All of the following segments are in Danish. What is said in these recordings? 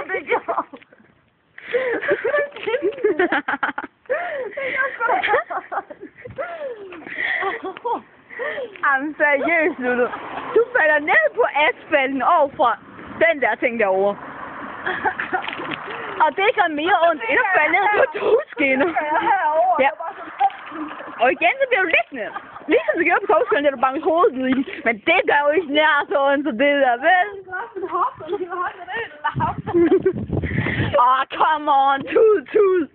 Det gjorde Jamen seriøst, Lulu. Du falder ned på asfalten overfor den der ting derovre. Og det gør mere ondt, end at falde ned på togskinner. Ja. Og igen, så bliver du liggende. Ligesom du gjorde på togskinner, da du bankede hovedet ud i den. Men det gør jo ikke nær så ondt som det der, vel? Come on, tud.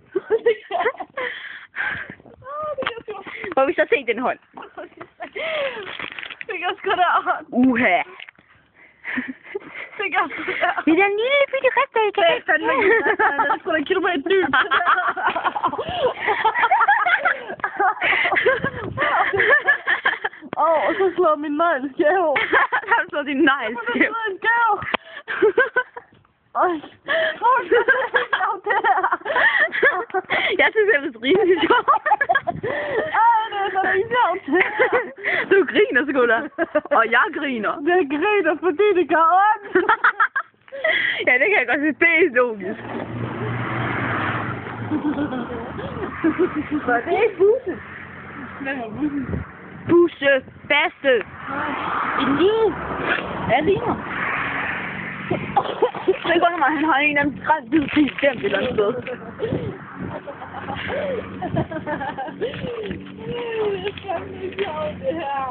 Må vi så se den hånd? Det gør sgu da ondt. Uha. Det gør sgu da ondt. Det er den lille bitte rifte, jeg kan Det er fandme ikke det. Det er sgu da en kilometer dybt. Og så slår min negl skæv. Har du slået din negl skæv? Jeg synes, det er rimelig sjovt. Det er så ikke sjovt. Du griner sgu da. Og jeg griner. Jeg griner, fordi det gør ondt. Ja, det kan jeg godt se. Det er logisk. Var det ikke Busse? Hvem var Busse? Busse. Basse. Elin. Ja, ligner. Det går mig, han har en af dem ret hvid pil gemt et eller andet sted.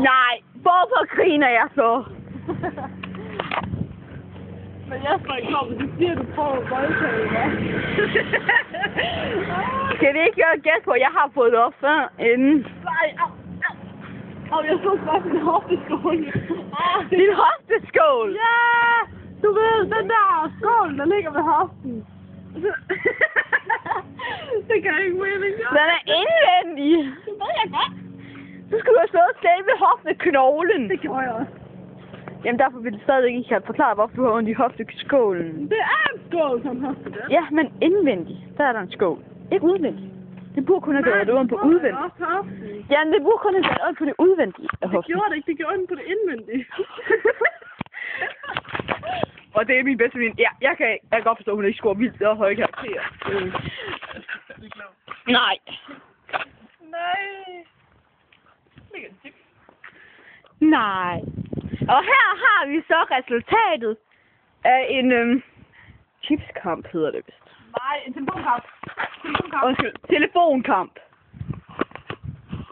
Nej, hvorfor griner jeg så? Men jeg skal ikke komme, så siger du på voldtaget, hva'? Kan vi ikke gøre gæt på, at jeg har fået det op før inden? Nej, au. Jeg så bare min hofteskål. Din hofteskål? Ja! Du ved, den der skål, der ligger ved hoften. Det kan ikke mening. Den er indvendig. Det ved jeg godt. Så skulle du have stået selv ved hofteknoglen. Det gjorde jeg også. Jamen derfor vil du stadigvæk ikke have forklaret, hvorfor du har ondt i hofteskålen. Det er en skål, som hofte der. Ja, men indvendig, der er der en skål. Ikke udvendig. Det burde kun have gjort ondt på udvendig. Jamen, det burde kun have gjort ondt på det udvendige af hoften. Det gjorde det ikke, det gjorde ondt på det indvendige. Og det er min bedste ven. Ja, jeg kan godt forstå, at hun ikke scorer vildt og høje karakterer. Nej. Nej. Og her har vi så resultatet af en chipskamp, hedder det vist. Nej, en telefonkamp. Undskyld, telefonkamp.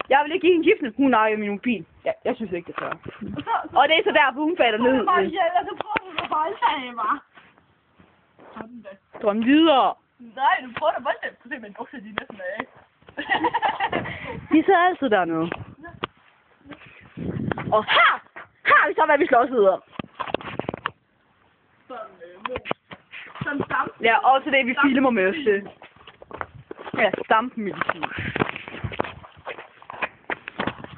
Jeg vil ikke give hende giften, hun ejer min mobil. Ja, jeg synes ikke, det er og det er så derfor, hun falder ned. Jeg så prøver du at voldtage mig. Drøm videre. Nej, du prøver at voldtage. Du ser min bukser, de er næsten af. De sidder altid dernede. Og her har vi så, hvad vi slås videre. Som stamp. Ja, også det, vi filmer med os til. Ja, stampemedicin.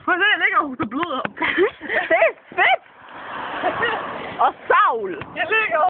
Prøv at ligger hos og bløder. Det er fedt! Og savl. Jeg ligger